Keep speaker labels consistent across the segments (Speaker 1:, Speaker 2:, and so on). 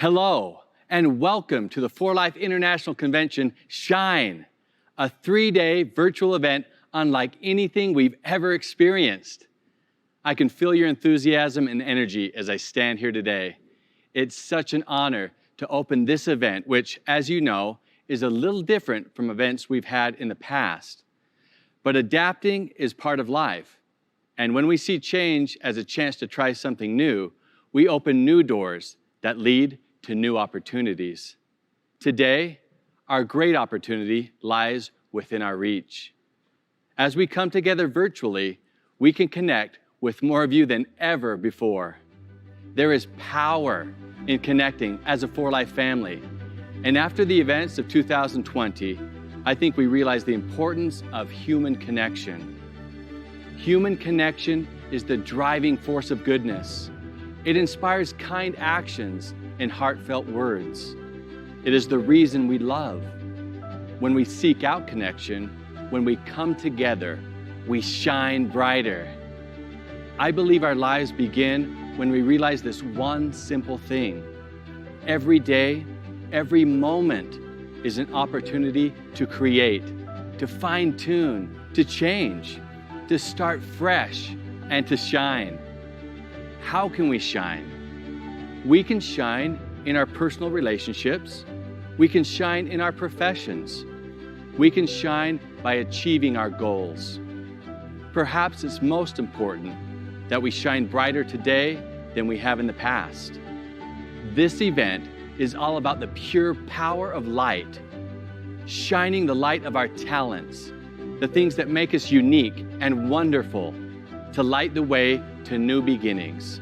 Speaker 1: Hello, and welcome to the For Life International Convention, Shine, a 3-day virtual event unlike anything we've ever experienced. I can feel your enthusiasm and energy as I stand here today. It's such an honor to open this event, which, as you know, is a little different from events we've had in the past. But adapting is part of life. And when we see change as a chance to try something new, we open new doors that lead to new opportunities. Today, our great opportunity lies within our reach. As we come together virtually, we can connect with more of you than ever before. There is power in connecting as a For Life family. And after the events of 2020, I think we realize the importance of human connection. Human connection is the driving force of goodness. It inspires kind actions and heartfelt words. It is the reason we love. When we seek out connection, when we come together, we shine brighter. I believe our lives begin when we realize this one simple thing. Every day, every moment is an opportunity to create, to fine-tune, to change, to start fresh, and to shine. How can we shine? We can shine in our personal relationships. We can shine in our professions. We can shine by achieving our goals. Perhaps it's most important that we shine brighter today than we have in the past. This event is all about the pure power of light, shining the light of our talents, the things that make us unique and wonderful, to light the way to new beginnings.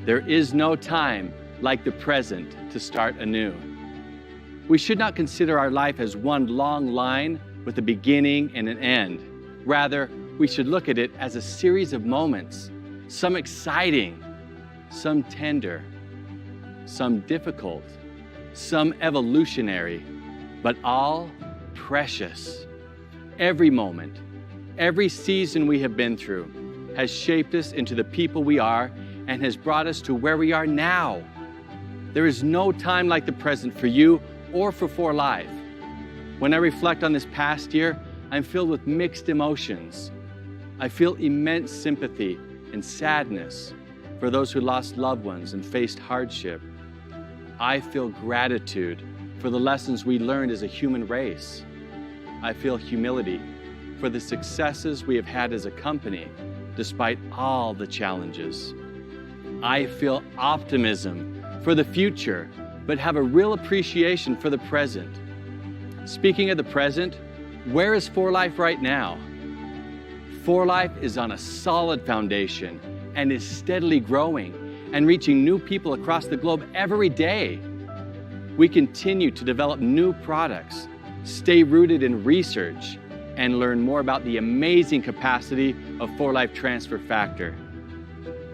Speaker 1: There is no time like the present to start anew. We should not consider our life as one long line with a beginning and an end. Rather, we should look at it as a series of moments, some exciting, some tender, some difficult, some evolutionary, but all precious. Every moment, every season we have been through has shaped us into the people we are and has brought us to where we are now. There is no time like the present for you or for Life. When I reflect on this past year, I'm filled with mixed emotions. I feel immense sympathy and sadness for those who lost loved ones and faced hardship. I feel gratitude for the lessons we learned as a human race. I feel humility for the successes we have had as a company, despite all the challenges. I feel optimism for the future, but have a real appreciation for the present. Speaking of the present, where is For Life right now? For Life is on a solid foundation and is steadily growing and reaching new people across the globe every day. We continue to develop new products, stay rooted in research, and learn more about the amazing capacity of For Life Transfer Factor.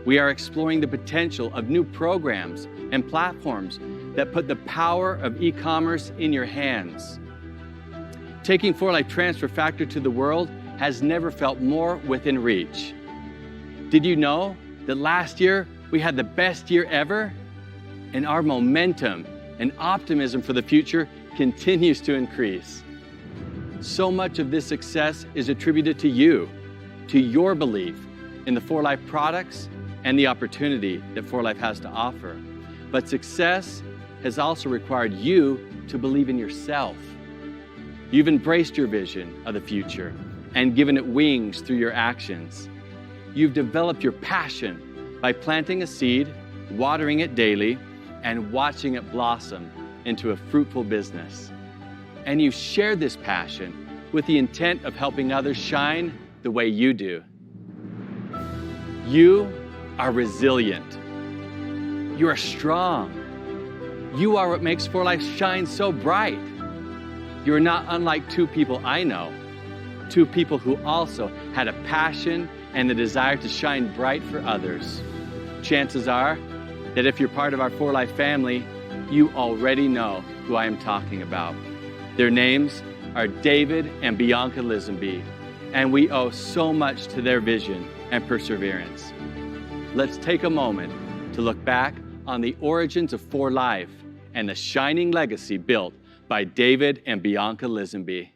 Speaker 1: We are exploring the potential of new programs and platforms that put the power of e-commerce in your hands. Taking For Life Transfer Factor to the world has never felt more within reach. Did you know that last year we had the best year ever? And our momentum and optimism for the future continues to increase. So much of this success is attributed to you, to your belief in the For Life products and the opportunity that For Life has to offer. But success has also required you to believe in yourself. You've embraced your vision of the future and given it wings through your actions. You've developed your passion by planting a seed, watering it daily, and watching it blossom into a fruitful business. And you've shared this passion with the intent of helping others shine the way you do. You are resilient. You are strong. You are what makes For Life shine so bright. You are not unlike two people I know, two people who also had a passion and the desire to shine bright for others. Chances are that if you're part of our For Life family, you already know who I am talking about. Their names are David and Bianca Lisonbee, and we owe so much to their vision and perseverance. Let's take a moment to look back on the origins of For Life and the shining legacy built by David and Bianca Lisonbee.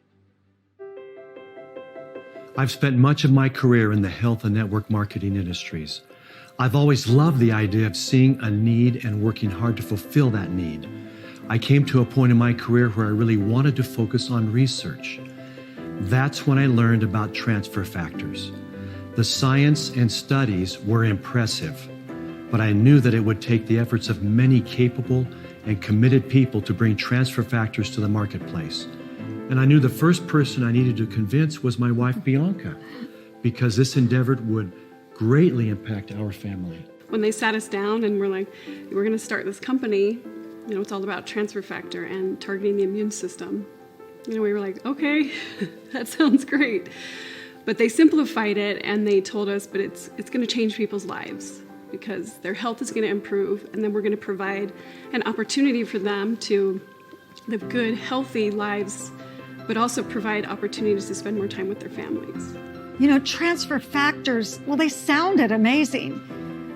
Speaker 2: I've spent much of my career in the health and network marketing industries. I've always loved the idea of seeing a need and working hard to fulfill that need. I came to a point in my career where I really wanted to focus on research. That's when I learned about transfer factors. The science and studies were impressive, but I knew that it would take the efforts of many capable and committed people to bring transfer factors to the marketplace. And I knew the first person I needed to convince was my wife, Bianca, because this endeavor would greatly impact our family.
Speaker 3: When they sat us down and we're like, we're going to start this company, it's all about transfer factor and targeting the immune system. We were like, okay, that sounds great. But they simplified it and they told us, but it's going to change people's lives because their health is going to improve, and then we're going to provide an opportunity for them to live good, healthy lives, but also provide opportunities to spend more time with their families.
Speaker 4: Transfer factors, well, they sounded amazing,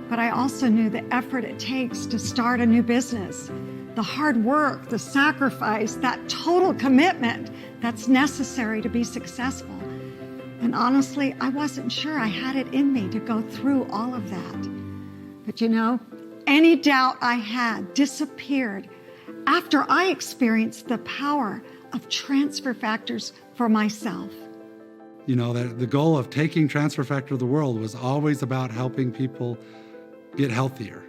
Speaker 4: but I also knew the effort it takes to start a new business, the hard work, the sacrifice, that total commitment that's necessary to be successful. And honestly, I wasn't sure I had it in me to go through all of that. But any doubt I had disappeared after I experienced the power of transfer factors for myself.
Speaker 5: The goal of taking Transfer Factor to the world was always about helping people get healthier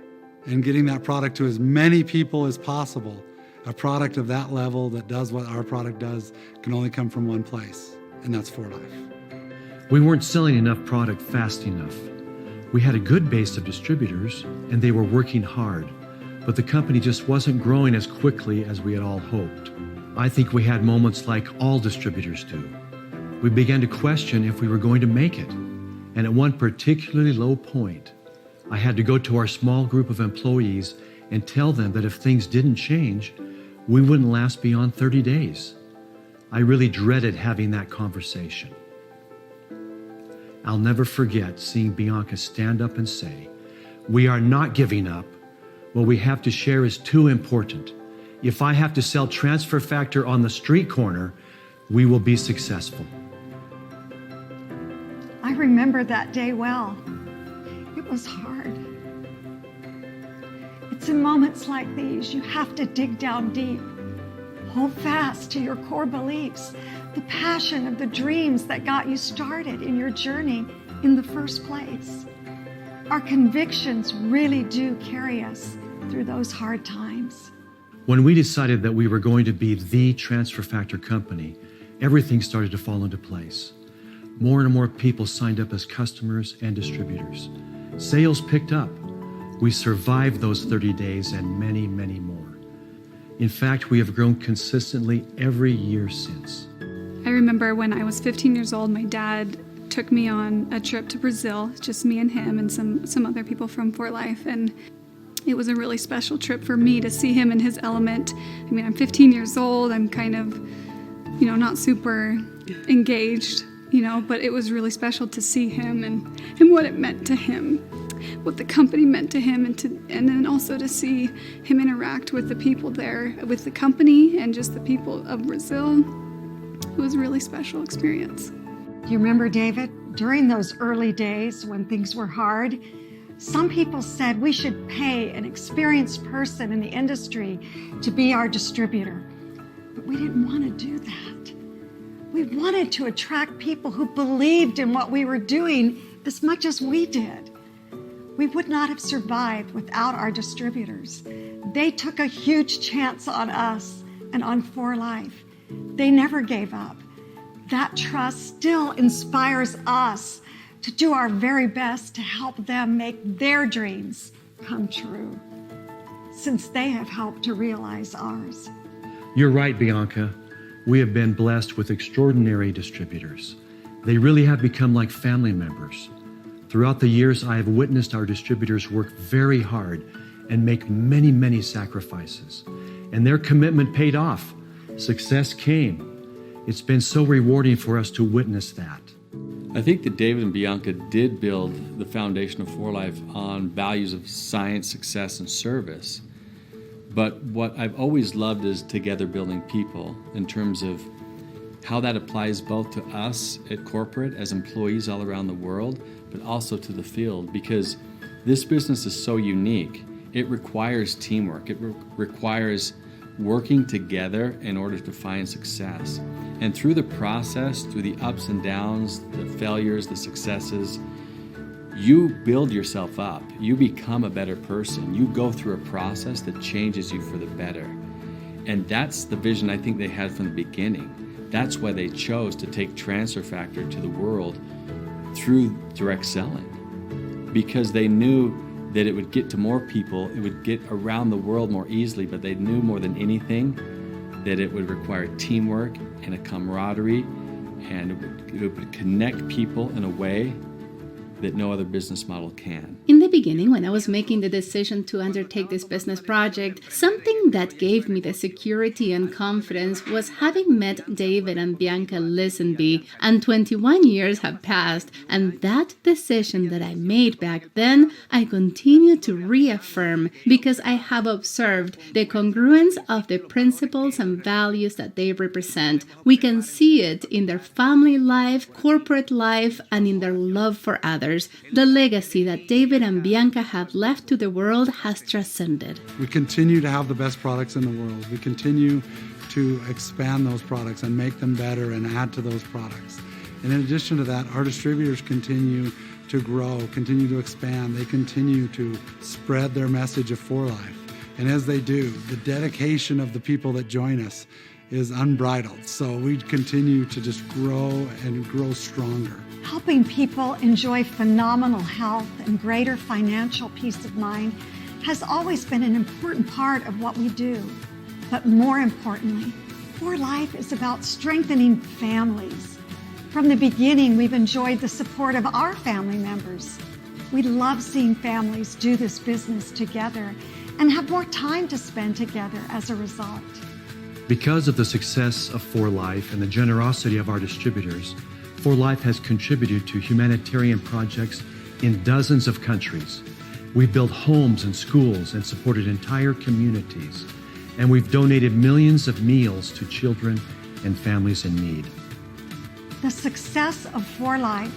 Speaker 5: and getting that product to as many people as possible. A product of that level that does what our product does can only come from one place, and that's For Life.
Speaker 2: We weren't selling enough product fast enough. We had a good base of distributors, and they were working hard, but the company just wasn't growing as quickly as we had all hoped. I think we had moments like all distributors do. We began to question if we were going to make it. And at one particularly low point, I had to go to our small group of employees and tell them that if things didn't change, we wouldn't last beyond 30 days. I really dreaded having that conversation. I'll never forget seeing Bianca stand up and say, "We are not giving up. What we have to share is too important. If I have to sell transfer factor on the street corner, we will be successful."
Speaker 4: I remember that day well. It was hard. It's in moments like these you have to dig down deep. Hold fast to your core beliefs, the passion of the dreams that got you started in your journey in the first place. Our convictions really do carry us through those hard times.
Speaker 2: When we decided that we were going to be the transfer factor company, everything started to fall into place. More and more people signed up as customers and distributors. Sales picked up. We survived those 30 days and many, many more. In fact, we have grown consistently every year since.
Speaker 6: I remember when I was 15 years old, my dad took me on a trip to Brazil, just me and him and some other people from For Life. And it was a really special trip for me to see him in his element. I'm 15 years old. I'm kind of, not super engaged, but it was really special to see him and what it meant to him, what the company meant to him, and then also to see him interact with the people there, with the company and just the people of Brazil. It was a really special experience.
Speaker 4: Do you remember, David, during those early days when things were hard, some people said we should pay an experienced person in the industry to be our distributor. But we didn't want to do that. We wanted to attract people who believed in what we were doing as much as we did. We would not have survived without our distributors. They took a huge chance on us and on For Life. They never gave up. That trust still inspires us to do our very best to help them make their dreams come true, since they have helped to realize ours.
Speaker 2: You're right, Bianca. We have been blessed with extraordinary distributors. They really have become like family members. Throughout the years, I have witnessed our distributors work very hard and make many, many sacrifices. And their commitment paid off. Success came. It's been so rewarding for us to witness that.
Speaker 1: I think that David and Bianca did build the foundation of For Life on values of science, success, and service. But what I've always loved is together building people in terms of how that applies both to us at corporate as employees all around the world, but also to the field, because this business is so unique. It requires teamwork. It requires working together in order to find success. And through the process, through the ups and downs, the failures, the successes, you build yourself up. You become a better person. You go through a process that changes you for the better. And that's the vision I think they had from the beginning. That's why they chose to take Transfer Factor to the world through direct selling, because they knew that it would get to more people, it would get around the world more easily, but they knew more than anything that it would require teamwork and a camaraderie, and it would connect people in a way that no other business model can.
Speaker 7: In the beginning, when I was making the decision to undertake this business project, something that gave me the security and confidence was having met David and Bianca Lisonbee, and 21 years have passed, and that decision that I made back then, I continue to reaffirm because I have observed the congruence of the principles and values that they represent. We can see it in their family life, corporate life, and in their love for others. The legacy that David and Bianca have left to the world has transcended.
Speaker 5: We continue to have the best products in the world. We continue to expand those products and make them better and add to those products. And in addition to that, our distributors continue to grow, continue to expand. They continue to spread their message of For Life. And as they do, the dedication of the people that join us is unbridled. So we continue to just grow and grow stronger.
Speaker 4: Helping people enjoy phenomenal health and greater financial peace of mind has always been an important part of what we do. But more importantly, For Life is about strengthening families. From the beginning, we've enjoyed the support of our family members. We love seeing families do this business together and have more time to spend together as a result.
Speaker 2: Because of the success of For Life and the generosity of our distributors, For Life has contributed to humanitarian projects in dozens of countries. We've built homes and schools and supported entire communities. And we've donated millions of meals to children and families in need.
Speaker 4: The success of For Life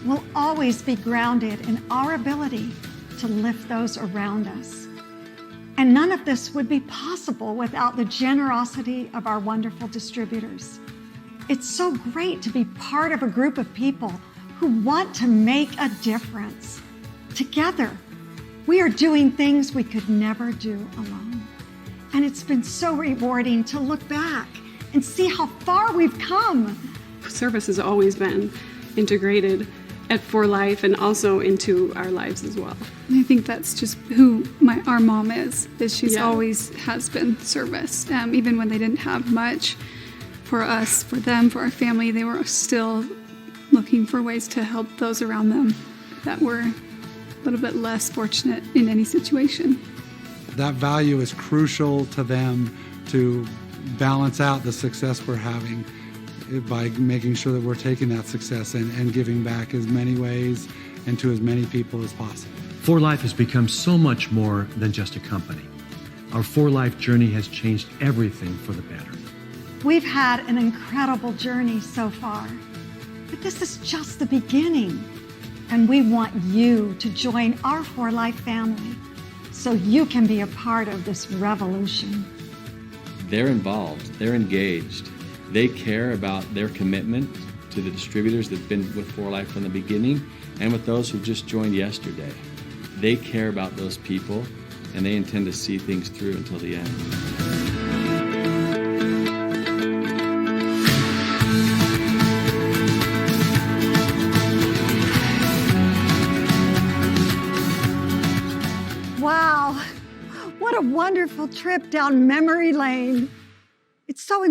Speaker 4: will always be grounded in our ability to lift those around us. And none of this would be possible without the generosity of our wonderful distributors. It's so great to be part of a group of people who want to make a difference. Together, we are doing things we could never do alone. And it's been so rewarding to look back and see how far we've come.
Speaker 3: Service has always been integrated at For Life and also into our lives as well.
Speaker 6: I think that's just who our mom is she's always has been service. Even when they didn't have much for us, for them, for our family, they were still looking for ways to help those around them that were a little bit less fortunate in any situation.
Speaker 5: That value is crucial to them to balance out the success we're having by making sure that we're taking that success and giving back as many ways and to as many people as possible.
Speaker 2: For Life has become so much more than just a company. Our For Life journey has changed everything for the better.
Speaker 4: We've had an incredible journey so far, but this is just the beginning. And we want you to join our For Life family so you can be a part of this revolution.
Speaker 1: They're involved, they're engaged. They care about their commitment to the distributors that have been with For Life from the beginning and with those who just joined yesterday. They care about those people and they intend to see things through until the end.
Speaker 4: Wow, what a wonderful trip down memory lane. It's so